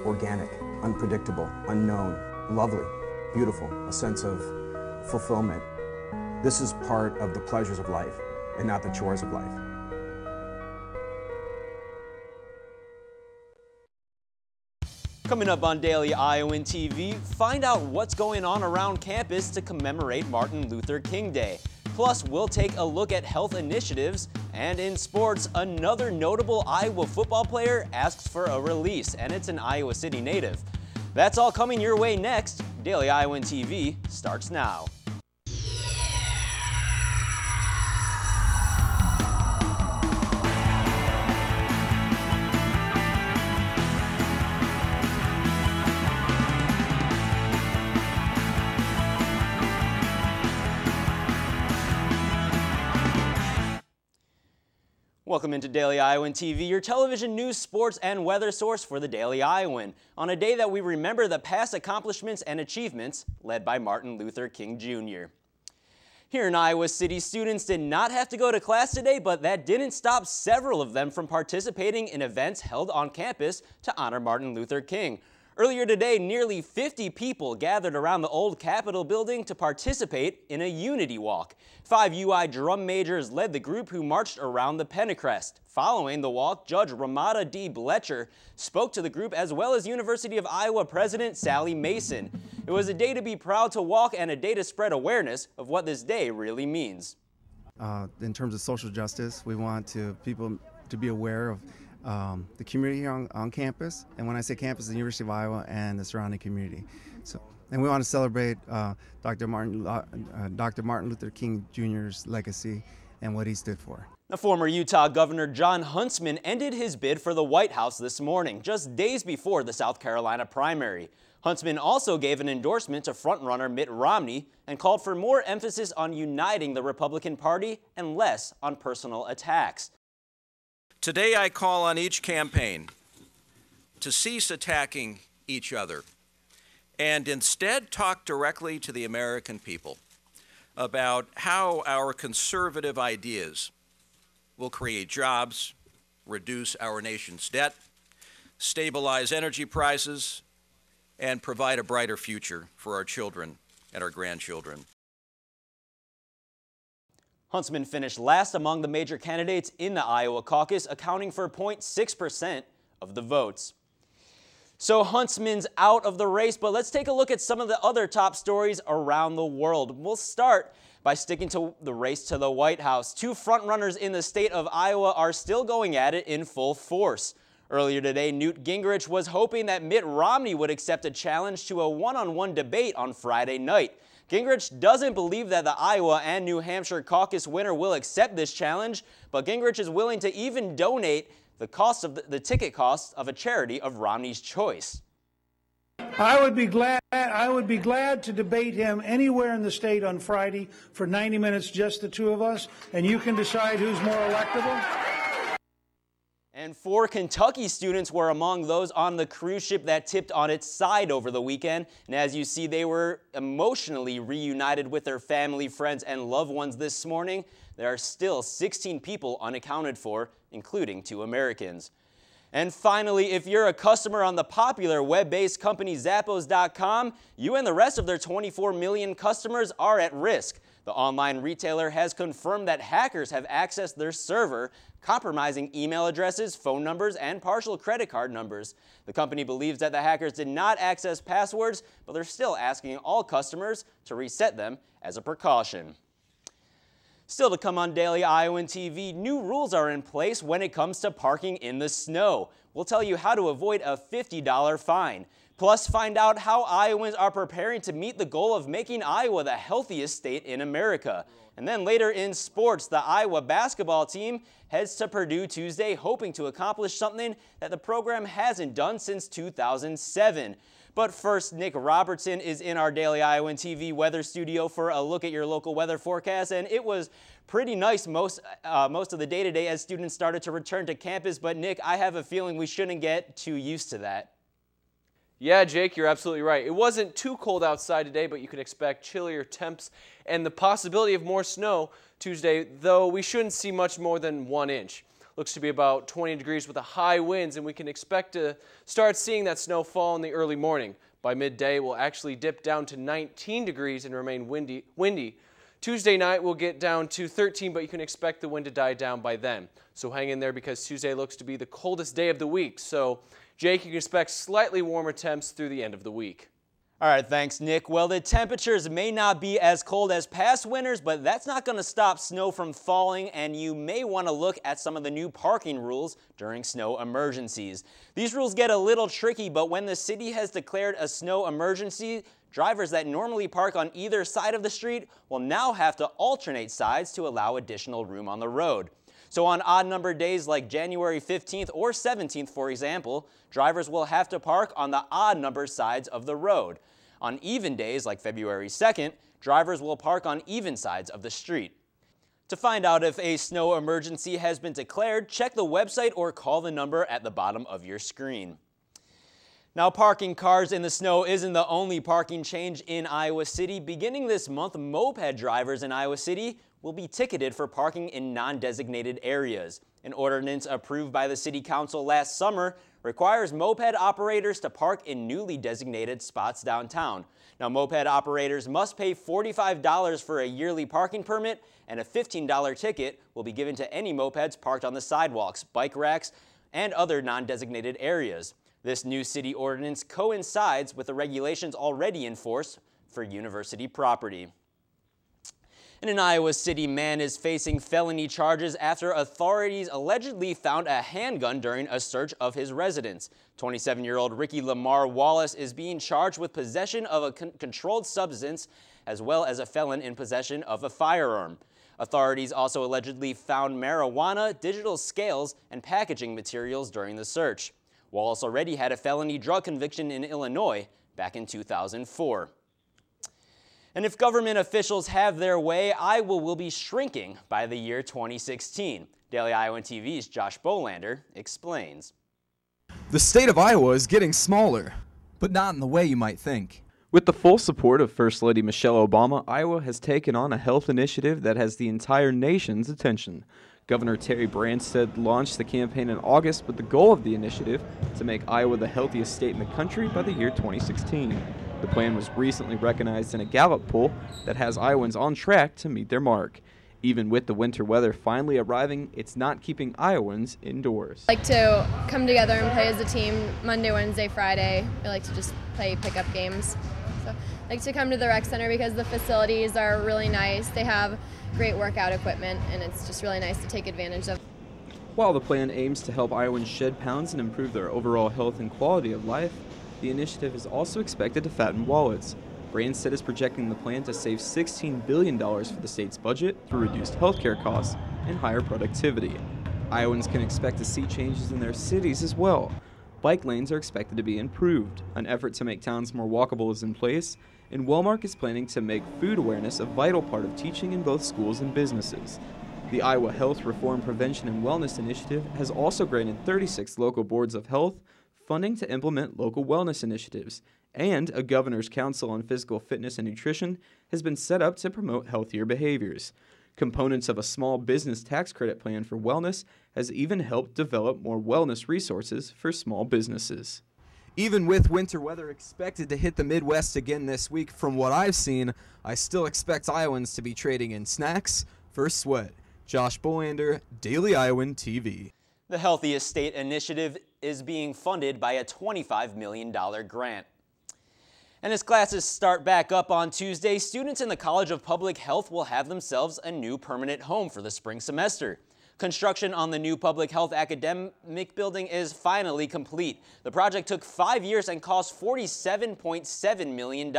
organic, unpredictable, unknown, lovely, beautiful, a sense of fulfillment. This is part of the pleasures of life and not the chores of life. Coming up on Daily Iowan TV, find out what's going on around campus to commemorate Martin Luther King Day. Plus, we'll take a look at health initiatives, and in sports, another notable Iowa football player asks for a release, and it's an Iowa City native. That's all coming your way next. Daily Iowan TV starts now. Welcome into Daily Iowan TV, your television news, sports, and weather source for the Daily Iowan, on a day that we remember the past accomplishments and achievements led by Martin Luther King Jr. Here in Iowa City, students did not have to go to class today, but that didn't stop several of them from participating in events held on campus to honor Martin Luther King. Earlier today, nearly 50 people gathered around the old Capitol building to participate in a unity walk. 5 UI drum majors led the group who marched around the Pentecrest. Following the walk, Judge Ramada D. Bletcher spoke to the group, as well as University of Iowa President Sally Mason. It was a day to be proud to walk and a day to spread awareness of what this day really means. In terms of social justice, we want people to be aware of the community here on campus, and when I say campus, the University of Iowa and the surrounding community. And we want to celebrate Dr. Martin Luther King Jr.'s legacy and what he stood for. The former Utah Governor Jon Huntsman ended his bid for the White House this morning, just days before the South Carolina primary. Huntsman also gave an endorsement to frontrunner Mitt Romney and called for more emphasis on uniting the Republican Party and less on personal attacks. Today I call on each campaign to cease attacking each other and instead talk directly to the American people about how our conservative ideas will create jobs, reduce our nation's debt, stabilize energy prices, and provide a brighter future for our children and our grandchildren. Huntsman finished last among the major candidates in the Iowa caucus, accounting for 0.6% of the votes. So Huntsman's out of the race, but let's take a look at some of the other top stories around the world. We'll start by sticking to the race to the White House. 2 frontrunners in the state of Iowa are still going at it in full force. Earlier today, Newt Gingrich was hoping that Mitt Romney would accept a challenge to a one-on-one debate on Friday night. Gingrich doesn't believe that the Iowa and New Hampshire caucus winner will accept this challenge, but Gingrich is willing to even donate the cost of the ticket costs of a charity of Romney's choice. I would be glad to debate him anywhere in the state on Friday for 90 minutes, just the 2 of us, and you can decide who's more electable. And 4 Kentucky students were among those on the cruise ship that tipped on its side over the weekend. And as you see, they were emotionally reunited with their family, friends, and loved ones this morning. There are still 16 people unaccounted for, including 2 Americans. And finally, if you're a customer on the popular web-based company Zappos.com, you and the rest of their 24 million customers are at risk. The online retailer has confirmed that hackers have accessed their server, compromising email addresses, phone numbers, and partial credit card numbers. The company believes that the hackers did not access passwords, but they're still asking all customers to reset them as a precaution. Still to come on Daily Iowan TV, new rules are in place when it comes to parking in the snow. We'll tell you how to avoid a $50 fine. Plus, find out how Iowans are preparing to meet the goal of making Iowa the healthiest state in America. And then later in sports, the Iowa basketball team heads to Purdue Tuesday, hoping to accomplish something that the program hasn't done since 2007. But first, Nick Robertson is in our Daily Iowan TV weather studio for a look at your local weather forecast. And it was pretty nice most of the day today as students started to return to campus. But Nick, I have a feeling we shouldn't get too used to that. Yeah, Jake, you're absolutely right. It wasn't too cold outside today, but you could expect chillier temps and the possibility of more snow Tuesday, though we shouldn't see much more than 1 inch. Looks to be about 20 degrees with the high winds, and we can expect to start seeing that snow fall in the early morning. By midday, we'll actually dip down to 19 degrees and remain windy. Tuesday night, we'll get down to 13, but you can expect the wind to die down by then. So hang in there because Tuesday looks to be the coldest day of the week. So, Jake, you can expect slightly warmer temps through the end of the week. All right, thanks, Nick. Well, the temperatures may not be as cold as past winters, but that's not going to stop snow from falling, and you may want to look at some of the new parking rules during snow emergencies. These rules get a little tricky, but when the city has declared a snow emergency, drivers that normally park on either side of the street will now have to alternate sides to allow additional room on the road. So on odd number days like January 15th or 17th, for example, drivers will have to park on the odd number sides of the road. On even days like February 2nd, drivers will park on even sides of the street. To find out if a snow emergency has been declared, check the website or call the number at the bottom of your screen. Now, parking cars in the snow isn't the only parking change in Iowa City. Beginning this month, moped drivers in Iowa City will be ticketed for parking in non-designated areas. An ordinance approved by the City Council last summer requires moped operators to park in newly designated spots downtown. Now, moped operators must pay $45 for a yearly parking permit, and a $15 ticket will be given to any mopeds parked on the sidewalks, bike racks, and other non-designated areas. This new city ordinance coincides with the regulations already in force for university property. And an Iowa City man is facing felony charges after authorities allegedly found a handgun during a search of his residence. 27-year-old Ricky Lamar Wallace is being charged with possession of a controlled substance as well as a felon in possession of a firearm. Authorities also allegedly found marijuana, digital scales, and packaging materials during the search. Wallace already had a felony drug conviction in Illinois back in 2004. And if government officials have their way, Iowa will be shrinking by the year 2016. Daily Iowan TV's Josh Bolander explains. The state of Iowa is getting smaller, but not in the way you might think. With the full support of First Lady Michelle Obama, Iowa has taken on a health initiative that has the entire nation's attention. Governor Terry Branstad launched the campaign in August with the goal of the initiative to make Iowa the healthiest state in the country by the year 2016. The plan was recently recognized in a Gallup poll that has Iowans on track to meet their mark. Even with the winter weather finally arriving, it's not keeping Iowans indoors. I like to come together and play as a team Monday, Wednesday, Friday. I like to just play pickup games. So I like to come to the rec center because the facilities are really nice. They have great workout equipment, and it's just really nice to take advantage of. While the plan aims to help Iowans shed pounds and improve their overall health and quality of life, the initiative is also expected to fatten wallets. Branstad is projecting the plan to save $16 billion for the state's budget through reduced healthcare costs and higher productivity. Iowans can expect to see changes in their cities as well. Bike lanes are expected to be improved. An effort to make towns more walkable is in place, and Wellmark is planning to make food awareness a vital part of teaching in both schools and businesses. The Iowa Health Reform Prevention and Wellness Initiative has also granted 36 local boards of health funding to implement local wellness initiatives, and a Governor's Council on Physical Fitness and Nutrition has been set up to promote healthier behaviors. Components of a small business tax credit plan for wellness has even helped develop more wellness resources for small businesses. Even with winter weather expected to hit the Midwest again this week, from what I've seen, I still expect Iowans to be trading in snacks for sweat. Josh Bolander, Daily Iowan TV. The Healthiest State Initiative is being funded by a $25 million grant. And as classes start back up on Tuesday, students in the College of Public Health will have themselves a new permanent home for the spring semester. Construction on the new Public Health Academic Building is finally complete. The project took 5 years and cost $47.7 million.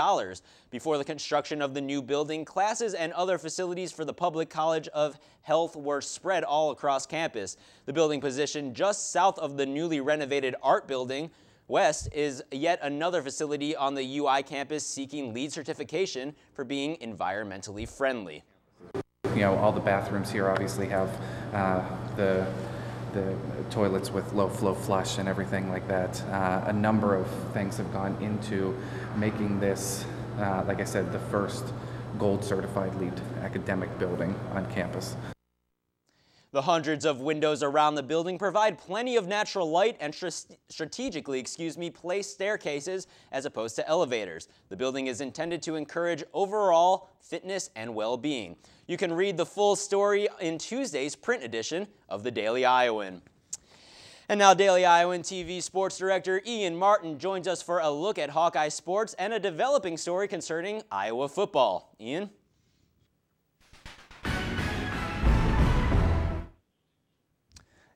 Before the construction of the new building, classes and other facilities for the Public College of Health were spread all across campus. The building positioned just south of the newly renovated art building west is yet another facility on the UI campus seeking LEED certification for being environmentally friendly. You know, all the bathrooms here obviously have the toilets with low flow flush and everything like that. A number of things have gone into making this, like I said, the first gold certified LEED academic building on campus. The hundreds of windows around the building provide plenty of natural light and strategically, place staircases as opposed to elevators. The building is intended to encourage overall fitness and well-being. You can read the full story in Tuesday's print edition of the Daily Iowan. And now Daily Iowan TV sports director Ian Martin joins us for a look at Hawkeye sports and a developing story concerning Iowa football. Ian?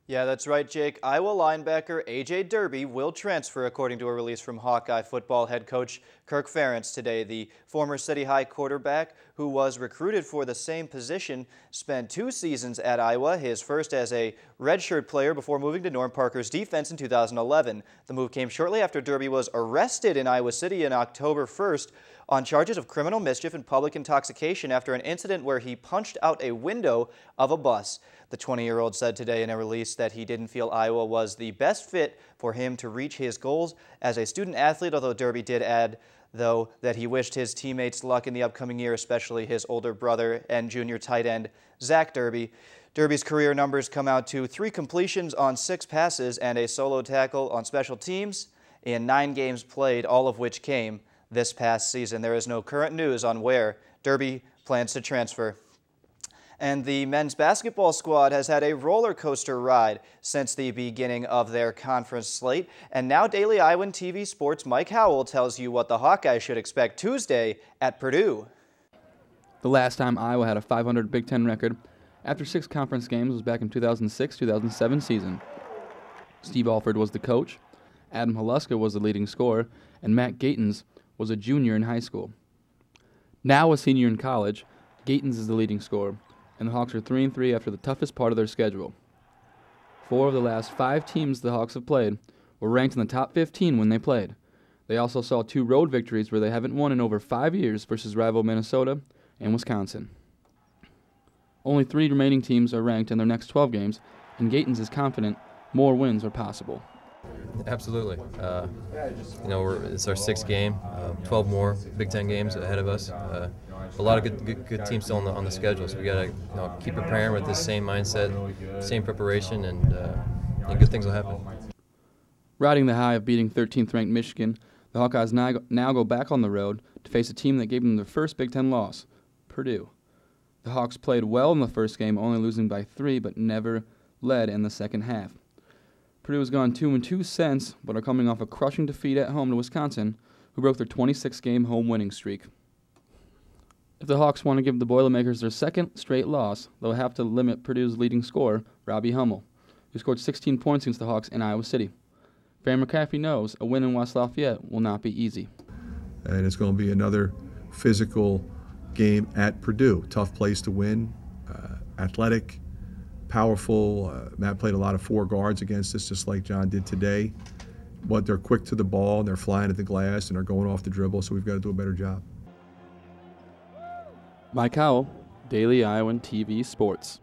Yeah, that's right, Jake. Iowa linebacker A.J. Derby will transfer, according to a release from Hawkeye football head coach Kirk Ferentz today. The former City High quarterback, who was recruited for the same position, spent 2 seasons at Iowa, his first as a redshirt player before moving to Norm Parker's defense in 2011. The move came shortly after Derby was arrested in Iowa City on October 1st on charges of criminal mischief and public intoxication after an incident where he punched out a window of a bus. The 20-year-old said today in a release that he didn't feel Iowa was the best fit for him to reach his goals as a student athlete, although Derby did add, though, that he wished his teammates luck in the upcoming year, especially his older brother and junior tight end, Zach Derby. Derby's career numbers come out to 3 completions on 6 passes and a solo tackle on special teams in 9 games played, all of which came this past season. There is no current news on where Derby plans to transfer. And the men's basketball squad has had a roller coaster ride since the beginning of their conference slate. And now Daily Iowan TV Sports' Mike Howell tells you what the Hawkeyes should expect Tuesday at Purdue. The last time Iowa had a 500 Big Ten record after 6 conference games was back in 2006-2007 season. Steve Alford was the coach, Adam Haluska was the leading scorer, and Matt Gatens was a junior in high school. Now a senior in college, Gatens is the leading scorer, and the Hawks are 3-3 after the toughest part of their schedule. 4 of the last 5 teams the Hawks have played were ranked in the top 15 when they played. They also saw 2 road victories where they haven't won in over 5 years versus rival Minnesota and Wisconsin. Only 3 remaining teams are ranked in their next 12 games, and Gatens is confident more wins are possible. Absolutely. It's our 6th game, 12 more Big Ten games ahead of us. A lot of good teams still on the schedule, so we got to keep preparing with this same mindset, same preparation, and good things will happen. Riding the high of beating 13th ranked Michigan, the Hawkeyes now go back on the road to face a team that gave them their first Big Ten loss, Purdue. The Hawks played well in the first game, only losing by 3, but never led in the second half. Purdue has gone 2-2 since, but are coming off a crushing defeat at home to Wisconsin, who broke their 26-game home winning streak. If the Hawks want to give the Boilermakers their 2nd straight loss, they'll have to limit Purdue's leading scorer, Robbie Hummel, who scored 16 points against the Hawks in Iowa City. Farron McCaffrey knows a win in West Lafayette will not be easy. And it's going to be another physical game at Purdue. Tough place to win, athletic, powerful. Matt played a lot of 4 guards against us, just like John did today. But they're quick to the ball, and they're flying at the glass, and they're going off the dribble, so we've got to do a better job. Mike Howell, Daily Iowan TV Sports.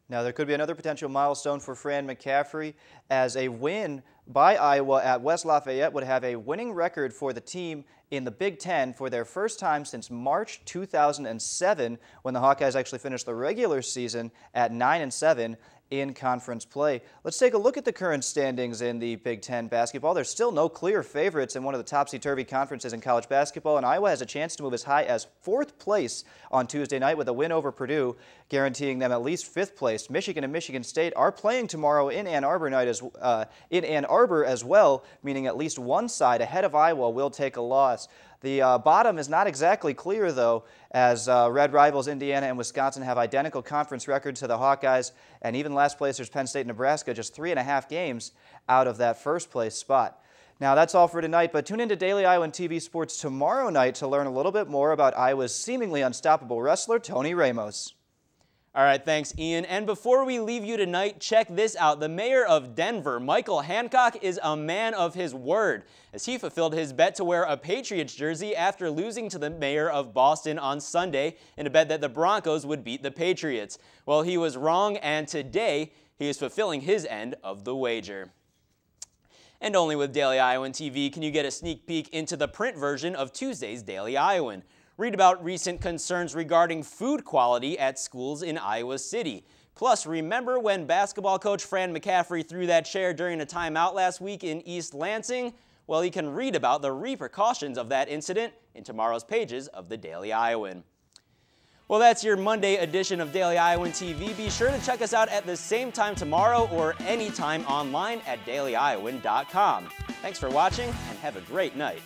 Now, there could be another potential milestone for Fran McCaffrey, as a win by Iowa at West Lafayette would have a winning record for the team in the Big Ten for their first time since March 2007, when the Hawkeyes actually finished the regular season at 9-7 in conference play. Let's take a look at the current standings in the Big Ten basketball. There's still no clear favorites in one of the topsy-turvy conferences in college basketball, and Iowa has a chance to move as high as 4th place on Tuesday night with a win over Purdue, guaranteeing them at least 5th place. Michigan and Michigan State are playing tomorrow in Ann Arbor as well, meaning at least one side ahead of Iowa will take a loss. The bottom is not exactly clear, though, as red rivals Indiana and Wisconsin have identical conference records to the Hawkeyes, and even last placers Penn State and Nebraska just 3.5 games out of that first place spot. Now, that's all for tonight, but tune in to Daily Iowan TV Sports tomorrow night to learn a little bit more about Iowa's seemingly unstoppable wrestler, Tony Ramos. All right, thanks, Ian. And before we leave you tonight, check this out. The mayor of Denver, Michael Hancock, is a man of his word, as he fulfilled his bet to wear a Patriots jersey after losing to the mayor of Boston on Sunday in a bet that the Broncos would beat the Patriots. Well, he was wrong, and today he is fulfilling his end of the wager. And only with Daily Iowan TV can you get a sneak peek into the print version of Tuesday's Daily Iowan. Read about recent concerns regarding food quality at schools in Iowa City. Plus, remember when basketball coach Fran McCaffrey threw that chair during a timeout last week in East Lansing? Well, you can read about the repercussions of that incident in tomorrow's pages of the Daily Iowan. Well, that's your Monday edition of Daily Iowan TV. Be sure to check us out at the same time tomorrow or anytime online at dailyiowan.com. Thanks for watching and have a great night.